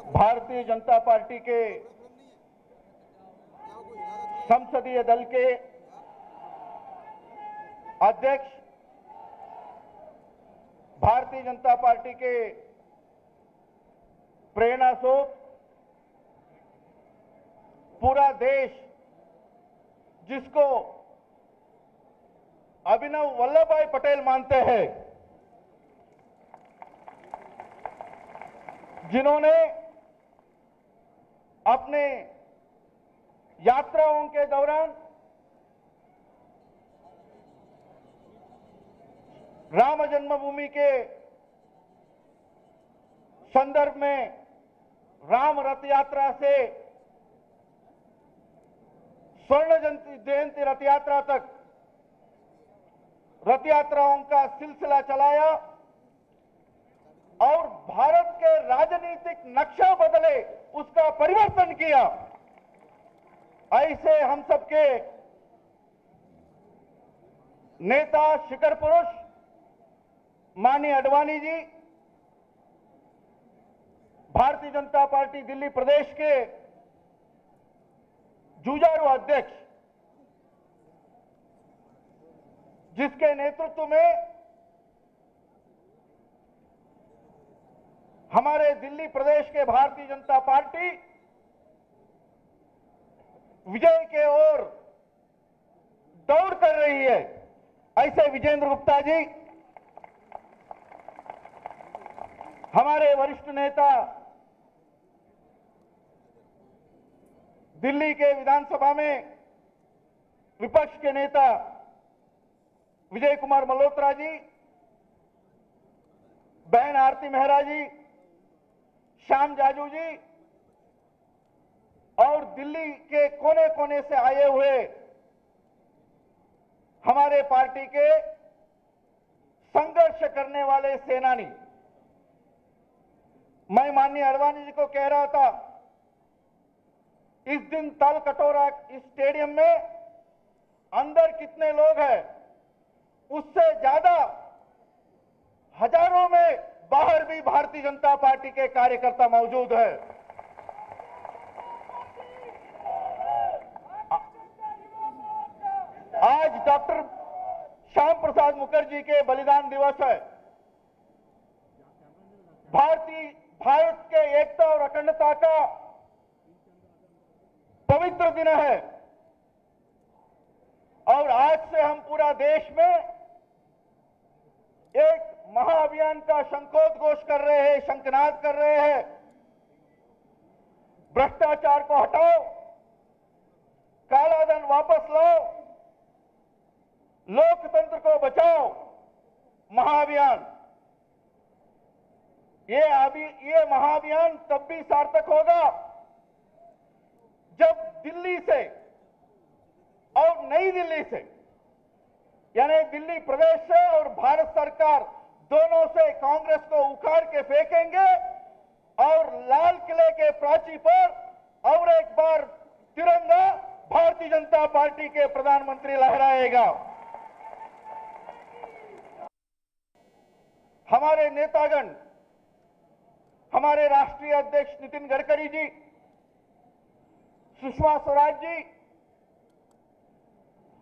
Bharatiya Janata party के संसदीय दल के अध्यक्ष, भारतीय जनता पार्टी के प्रेरणा स्रोत, पूरा देश जिसको अभिनव वल्लभ भाई पटेल मानते हैं, जिन्होंने अपने यात्राओं के दौरान राम जन्मभूमि के संदर्भ में राम रथ यात्रा से स्वर्ण जयंती रथ यात्रा तक रथ यात्राओं का सिलसिला चलाया और भारत के राजनीतिक नक्शा बदले उसका परिवर्तन किया। ऐसे हम सबके नेता शिखर पुरुष माननीय आडवाणी जी, भारतीय जनता पार्टी दिल्ली प्रदेश के जुझारू अध्यक्ष, जिसके नेतृत्व में हमारे दिल्ली प्रदेश के भारतीय जनता पार्टी विजय के ओर दौड़ कर रही है। ऐसे विजेंद्र गुप्ता जी, हमारे वरिष्ठ नेता, दिल्ली के विधानसभा में विपक्ष के नेता विजय कुमार मल्होत्रा जी, बहन आरती मेहरा जी, श्याम जाजू जी और दिल्ली के कोने कोने से आए हुए हमारे पार्टी के संघर्ष करने वाले सेनानी। मैं माननीय आडवाणी जी को कह रहा था, इस दिन तल कटोरा इस स्टेडियम में अंदर कितने लोग हैं, उससे ज्यादा हजारों में बाहर भी भारतीय जनता पार्टी के कार्यकर्ता मौजूद है। आज डॉक्टर श्याम प्रसाद मुखर्जी के बलिदान दिवस है। भारत के एकता और अखंडता का पवित्र दिन है और आज से हम पूरा देश में एक महाअभियान का शंखोद्घोष कर रहे हैं, शंखनाद कर रहे हैं। भ्रष्टाचार को हटाओ, काला धन वापस लाओ, लोकतंत्र को बचाओ महाअभियान। ये महाअभियान तब भी सार्थक होगा जब दिल्ली से और नई दिल्ली से, यानी दिल्ली प्रदेश से और भारत सरकार दोनों से कांग्रेस को उखाड़ के फेंकेंगे और लाल किले के प्राची पर और एक बार तिरंगा भारतीय जनता पार्टी के प्रधानमंत्री लहराएगा। हमारे नेतागण, हमारे राष्ट्रीय अध्यक्ष नितिन गडकरी जी, सुषमा स्वराज जी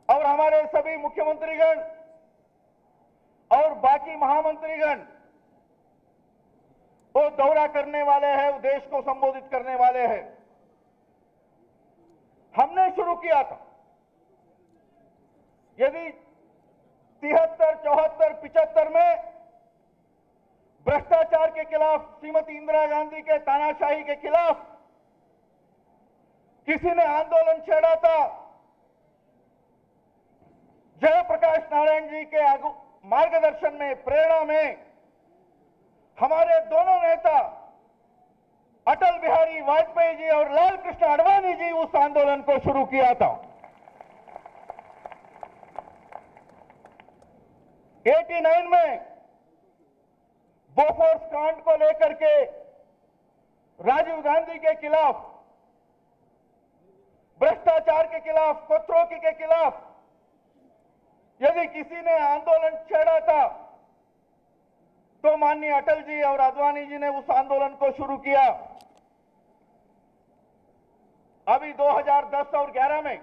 और हमारे सभी मुख्यमंत्रीगण और बाकी महामंत्रीगण वो दौरा करने वाले हैं, वो देश को संबोधित करने वाले हैं। हमने शुरू किया था, यदि 73, 74, 75 में भ्रष्टाचार के खिलाफ, श्रीमती इंदिरा गांधी के तानाशाही के खिलाफ किसी ने आंदोलन छेड़ा था, जयप्रकाश नारायण जी के मार्गदर्शन में, प्रेरणा में हमारे दोनों नेता अटल बिहारी वाजपेयी जी और लाल कृष्ण आडवाणी जी उस आंदोलन को शुरू किया था। 89 में बोफोर्स कांड को लेकर के राजीव गांधी के खिलाफ, भ्रष्टाचार के खिलाफ, कोतरोकी के खिलाफ यदि किसी ने आंदोलन छेड़ा था तो माननीय अटल जी और आडवाणी जी ने उस आंदोलन को शुरू किया। अभी 2010 और 11 में,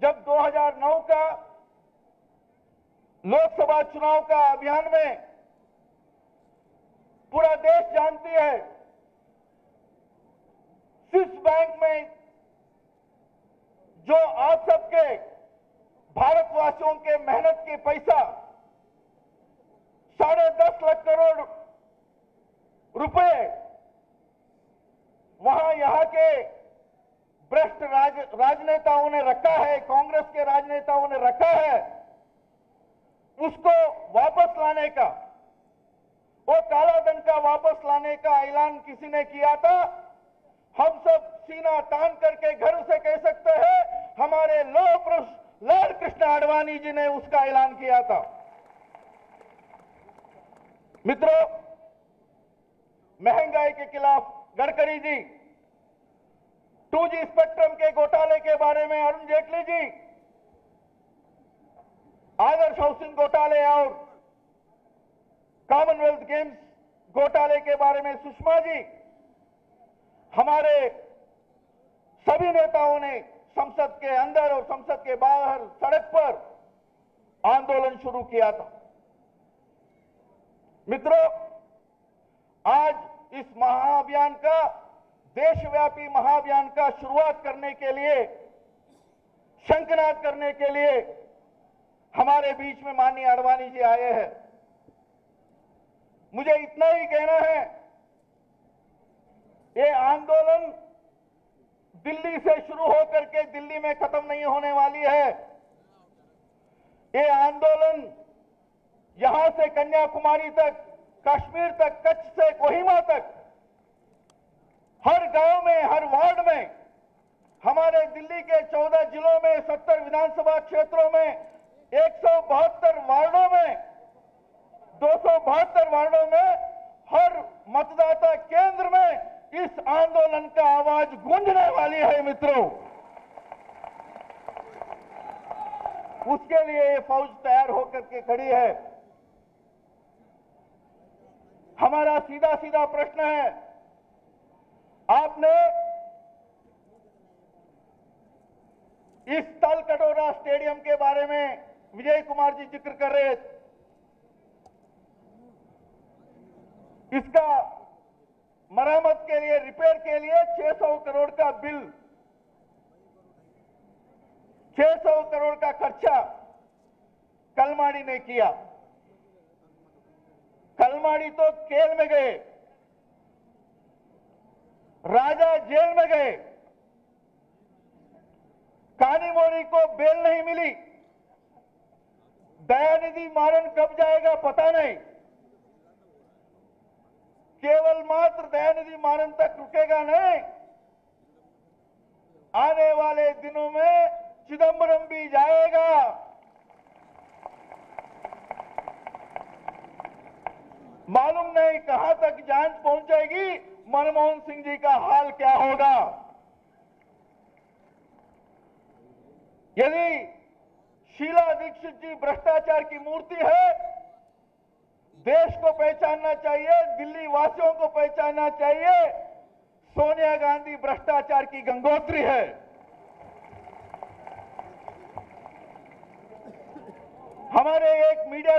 जब 2009 का लोकसभा चुनाव का अभियान में पूरा देश जानती है, स्विस बैंक में जो आप सबके भारतवासियों के मेहनत के पैसा 10.5 लाख करोड़ रुपए वहां यहां के भ्रष्ट राजनेताओं ने रखा है, कांग्रेस के राजनेताओं ने रखा है, उसको वापस लाने का, वो काला धन का वापस लाने का ऐलान किसी ने किया था। हम सब सीना तान करके घर से कह सकते हैं, हमारे लौह पुरुष लाल कृष्ण आडवाणी जी ने उसका ऐलान किया था। मित्रों, महंगाई के खिलाफ गडकरी जी, 2G स्पेक्ट्रम के घोटाले के बारे में अरुण जेटली जी, आदर्श हाउसिंग घोटाले और कॉमनवेल्थ गेम्स घोटाले के बारे में सुषमा जी, हमारे सभी नेताओं ने संसद के अंदर और संसद के बाहर सड़क पर आंदोलन शुरू किया था। मित्रों, आज इस महाअभियान का, देशव्यापी महाअभियान का शुरुआत करने के लिए, शंखनाद करने के लिए हमारे बीच में माननीय आडवाणी जी आए हैं। मुझे इतना ही कहना है, ये आंदोलन दिल्ली से शुरू होकर के दिल्ली में खत्म नहीं होने वाली है। ये आंदोलन यहां से कन्याकुमारी तक, कश्मीर तक, कच्छ से कोहिमा तक, हर गांव में, हर वार्ड में, हमारे दिल्ली के 14 जिलों में, 70 विधानसभा क्षेत्रों में, 172 वार्डों में, 272 वार्डों में, हर मतदाता केंद्र में इस आंदोलन का आवाज गूंजने वाली है। मित्रों, उसके लिए ये फौज तैयार होकर के खड़ी है। हमारा सीधा सीधा प्रश्न है, आपने इस तलकटोरा स्टेडियम के बारे में विजय कुमार जी जिक्र कर रहे थे, इसका मरम्मत के लिए, रिपेयर के लिए 600 करोड़ का बिल, 600 करोड़ का खर्चा कलमाड़ी ने किया। कलमाड़ी तो जेल में गए, राजा जेल में गए, कानीमोरी को बेल नहीं मिली, दयानिधि मारन कब जाएगा पता नहीं, केवल मात्र दयानिधि मारन तक रुकेगा नहीं, आने वाले दिनों में चिदंबरम भी जाएगा। मालूम नहीं कहां तक जांच पहुंचेगी, मनमोहन सिंह जी का हाल क्या होगा। यदि शीला दीक्षित जी भ्रष्टाचार की मूर्ति है, देश को पहचानना चाहिए, दिल्ली वासियों को पहचानना चाहिए, सोनिया गांधी भ्रष्टाचार की गंगोत्री है। हमारे एक मीडिया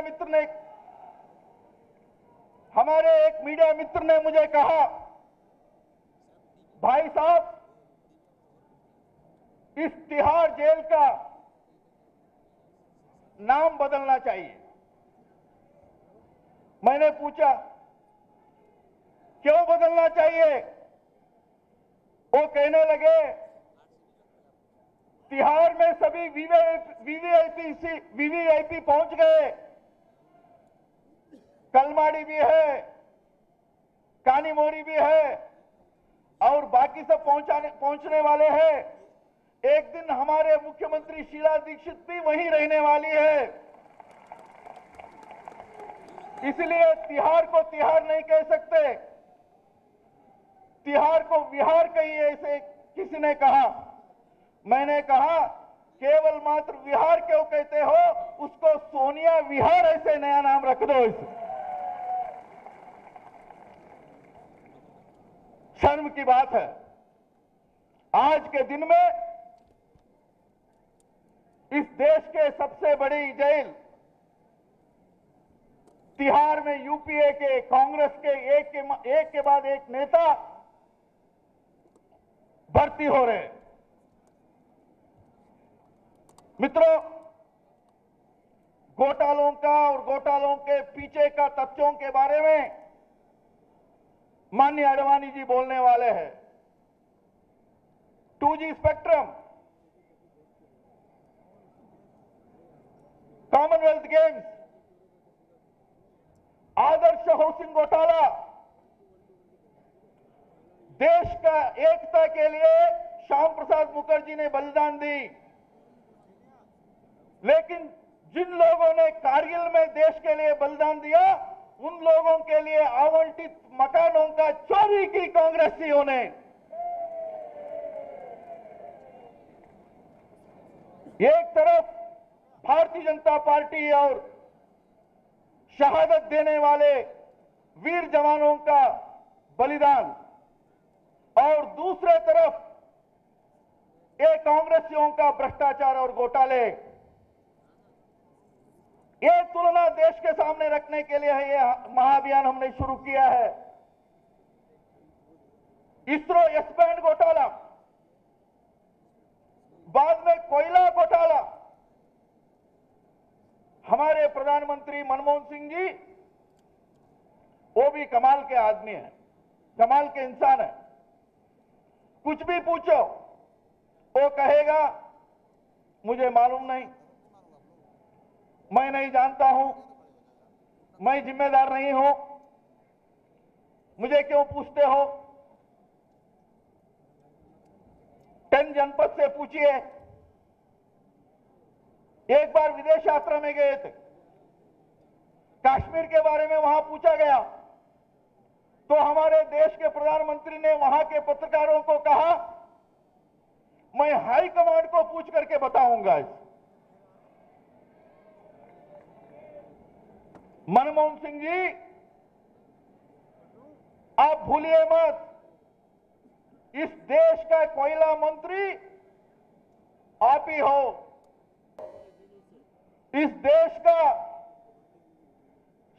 मित्र ने मुझे कहा, भाई साहब, इस तिहाड़ जेल का नाम बदलना चाहिए। मैंने पूछा, क्यों बदलना चाहिए? वो कहने लगे, तिहाड़ में सभी वीवीआईपी पहुंच गए, कलमाड़ी भी है, कानीमोरी भी है, और बाकी सब पहुंचने वाले हैं। एक दिन हमारे मुख्यमंत्री शीला दीक्षित भी वहीं रहने वाली है। इसलिए तिहाड़ को तिहाड़ नहीं कह सकते, तिहाड़ को विहार कहिए, ऐसे किसी ने कहा। मैंने कहा, केवल मात्र विहार क्यों कहते हो, उसको सोनिया विहार ऐसे नया नाम रख दो। इसे शर्म की बात है। आज के दिन में इस देश के सबसे बड़ी जेल तिहाड़ में यूपीए के कांग्रेस के एक के बाद एक नेता भर्ती हो रहे हैं। मित्रों, घोटालों का और घोटालों के पीछे का तथ्यों के बारे में माननीय आडवाणी जी बोलने वाले हैं। 2G स्पेक्ट्रम, कॉमनवेल्थ गेम्स, आदर्श हाउसिंग घोटाला, देश का एकता के लिए श्याम प्रसाद मुखर्जी ने बलिदान दी, लेकिन जिन लोगों ने कारगिल में देश के लिए बलिदान दिया उन लोगों के लिए आवंटित मकानों का चोरी की कांग्रेसियों ने। एक तरफ भारतीय जनता पार्टी और शहादत देने वाले वीर जवानों का बलिदान और दूसरे तरफ ये कांग्रेसियों का भ्रष्टाचार और घोटाले, ये तुलना देश के सामने रखने के लिए है ये महाअभियान हमने शुरू किया है। इसरो एस बैंड घोटाला, बाद में कोयला घोटाला, हमारे प्रधानमंत्री मनमोहन सिंह जी वो भी कमाल के आदमी हैं, कमाल के इंसान हैं। कुछ भी पूछो वो कहेगा मुझे मालूम नहीं, मैं नहीं जानता हूं, मैं जिम्मेदार नहीं हूं, मुझे क्यों पूछते हो। 10 जनपद से पूछिए। एक बार विदेश यात्रा में गए थे, कश्मीर के बारे में वहां पूछा गया तो हमारे देश के प्रधानमंत्री ने वहां के पत्रकारों को कहा मैं हाई कमांड को पूछ करके बताऊंगा। मनमोहन सिंह जी, आप भूलिए मत, इस देश का कोयला मंत्री आप ही हो, इस देश का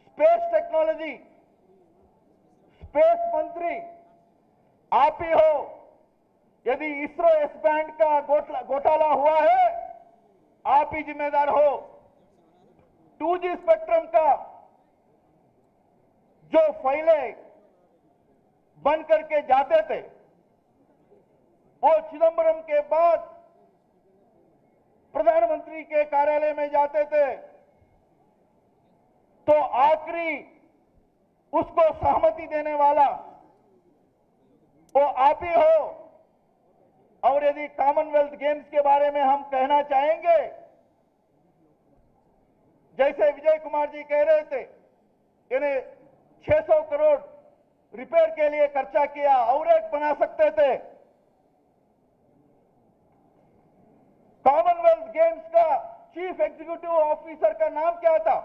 स्पेस टेक्नोलॉजी, स्पेस मंत्री आप ही हो। यदि इसरो एस बैंड का घोटाला हुआ है, आप ही जिम्मेदार हो। 2G स्पेक्ट्रम का जो फाइलें बन करके जाते थे वो चिदंबरम के बाद प्रधानमंत्री के कार्यालय में जाते थे तो आखिरी उसको सहमति देने वाला वो आप ही हो। और यदि कॉमनवेल्थ गेम्स के बारे में हम कहना चाहेंगे, जैसे विजय कुमार जी कह रहे थे इन्हें 600 करोड़ रिपेयर के लिए खर्चा किया और एक बना सकते थे। कॉमनवेल्थ गेम्स का चीफ एग्जीक्यूटिव ऑफिसर का नाम क्या था?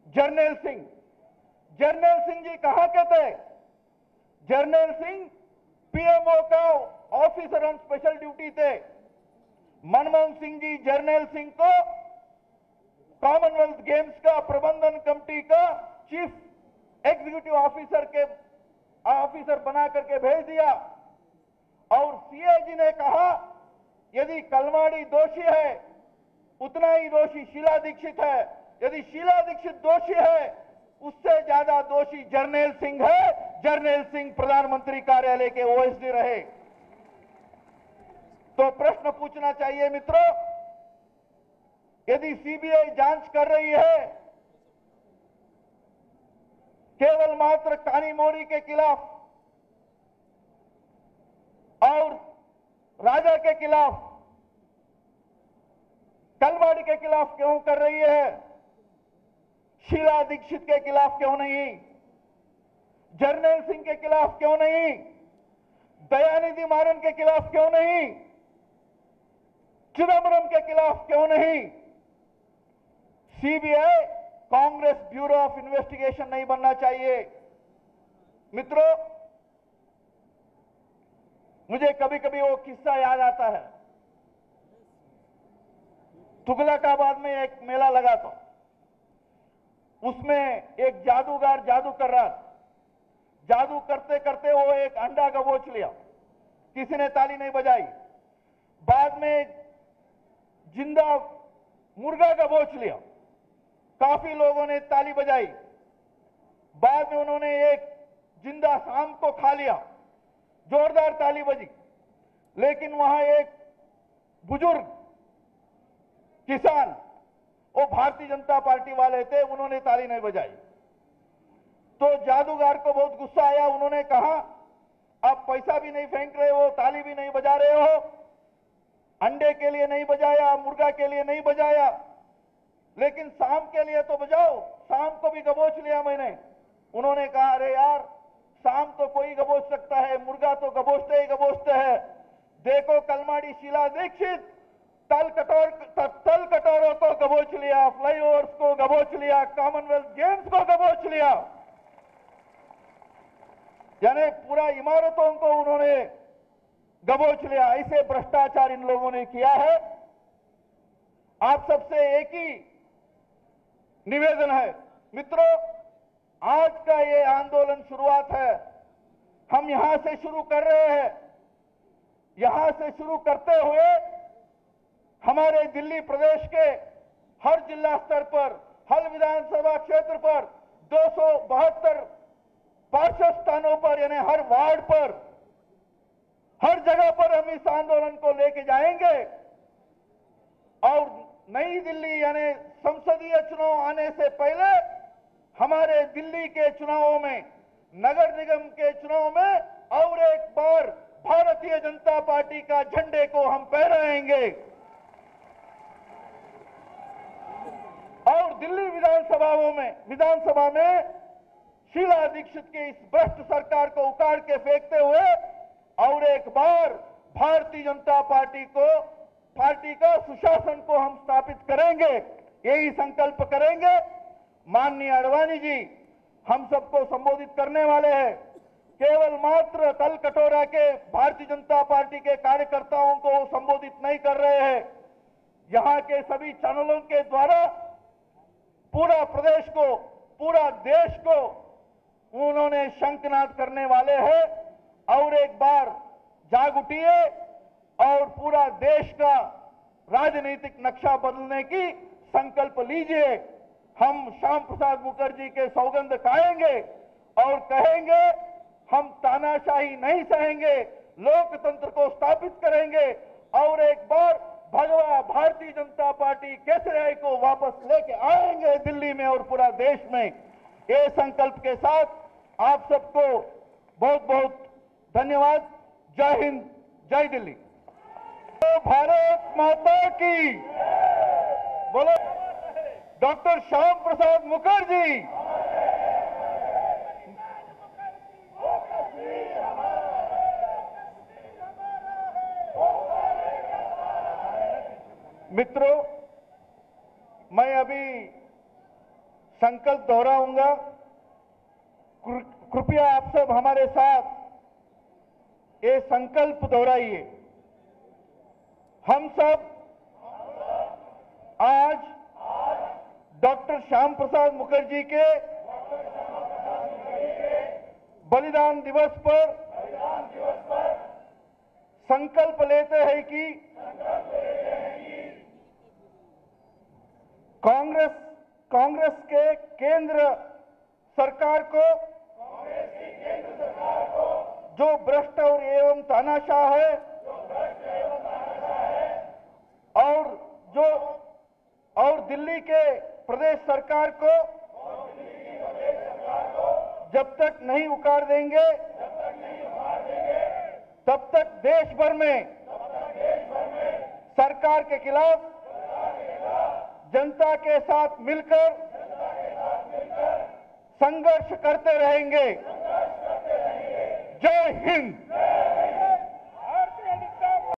जर्नैल सिंह। जर्नैल सिंह जी कहां के थे? जर्नैल सिंह पीएमओ का ऑफिसर ऑन स्पेशल ड्यूटी थे। मनमोहन सिंह जी जर्नैल सिंह को कॉमनवेल्थ गेम्स का प्रबंधन कमेटी का चीफ एग्जीक्यूटिव ऑफिसर बना करके भेज दिया। और सीएजी ने कहा यदि कलमाड़ी दोषी है उतना ही दोषी शीला दीक्षित है, यदि शीला दीक्षित दोषी है उससे ज्यादा दोषी जर्नैल सिंह है। जर्नैल सिंह प्रधानमंत्री कार्यालय के ओएसडी रहे। तो प्रश्न पूछना चाहिए मित्रों, यदि सीबीआई जांच कर रही है केवल मात्र कानी मोरी के खिलाफ और राजा के खिलाफ, कलमाड़ी के खिलाफ क्यों कर रही है? शीला दीक्षित के खिलाफ क्यों नहीं? जर्नैल सिंह के खिलाफ क्यों नहीं? दयानिधि मारन के खिलाफ क्यों नहीं? चिदंबरम के खिलाफ क्यों नहीं? CBI Congress bureau of investigation नहीं बनना चाहिए। मित्रों, मुझे कभी कभी वो किस्सा याद आता है। तुगलकाबाद में एक मेला लगा था, उसमें एक जादूगर जादू कर रहा था। जादू करते करते वो एक अंडा गबोच लिया, किसी ने ताली नहीं बजाई। बाद में जिंदा मुर्गा गबोच लिया, काफी लोगों ने ताली बजाई। बाद में उन्होंने एक जिंदा सांप को खा लिया, जोरदार ताली बजी। लेकिन वहां एक बुजुर्ग किसान, वो भारतीय जनता पार्टी वाले थे, उन्होंने ताली नहीं बजाई। तो जादूगर को बहुत गुस्सा आया। उन्होंने कहा, आप पैसा भी नहीं फेंक रहे हो, ताली भी नहीं बजा रहे हो, अंडे के लिए नहीं बजाया, मुर्गा के लिए नहीं बजाया, लेकिन सांप के लिए तो बजाओ। सांप को भी गबोच लिया मैंने। उन्होंने कहा, अरे यार, सांप तो कोई गबोच सकता है, मुर्गा तो गबोचते ही गबोचते हैं। देखो कलमाड़ी शीला दीक्षित तल कटोरों को गबोच लिया, फ्लाईओवर्स को गबोच लिया, कॉमनवेल्थ गेम्स को गबोच लिया, यानी पूरा इमारतों को उन्होंने गबोच लिया। ऐसे भ्रष्टाचार इन लोगों ने किया है। आप सबसे एक ही निवेदन है मित्रों, आज का ये आंदोलन शुरुआत है, हम यहां से शुरू कर रहे हैं। यहां से शुरू करते हुए हमारे दिल्ली प्रदेश के हर जिला स्तर पर, हर विधानसभा क्षेत्र पर 272 पार्षद स्थानों पर, यानी हर वार्ड पर, हर जगह पर हम इस आंदोलन को लेके जाएंगे। और नई दिल्ली यानी संसदीय चुनाव आने से पहले हमारे दिल्ली के चुनावों में, नगर निगम के चुनाव में और एक बार भारतीय जनता पार्टी का झंडे को हम फहराएंगे। और दिल्ली विधानसभा में शीला दीक्षित की इस भ्रष्ट सरकार को उखाड़ के फेंकते हुए और एक बार भारतीय जनता पार्टी का सुशासन को हम स्थापित करेंगे, यही संकल्प करेंगे। माननीय आडवाणी जी हम सबको संबोधित करने वाले हैं। केवल मात्र तल कटोरा के भारतीय जनता पार्टी के कार्यकर्ताओं को संबोधित नहीं कर रहे हैं, यहां के सभी चैनलों के द्वारा पूरा प्रदेश को, पूरा देश को उन्होंने शंखनाद करने वाले हैं। और एक बार जाग उठिए और पूरा देश का राजनीतिक नक्शा बदलने की संकल्प लीजिए। हम श्याम प्रसाद मुखर्जी के सौगंध खाएंगे और कहेंगे, हम तानाशाही नहीं सहेंगे, लोकतंत्र को स्थापित करेंगे और एक बार भगवा भारतीय जनता पार्टी केसरिया को वापस लेके आएंगे दिल्ली में और पूरा देश में। ये संकल्प के साथ आप सबको बहुत बहुत धन्यवाद। जय हिंद, जय दिल्ली। तो भारत माता की बोलो, डॉक्टर श्याम प्रसाद मुखर्जी। मित्रों, मैं अभी संकल्प दोहराऊंगा, कृपया आप सब हमारे साथ ये संकल्प दोहराइए। हम सब आज डॉक्टर श्याम प्रसाद मुखर्जी के बलिदान दिवस पर संकल्प लेते हैं कि कांग्रेस के केंद्र सरकार को जो भ्रष्ट और एवं तानाशाह है और दिल्ली के प्रदेश सरकार को जब तक नहीं उखाड़ देंगे तब तक देश भर में सरकार के खिलाफ जनता के साथ मिलकर संघर्ष करते रहेंगे। जय हिंद।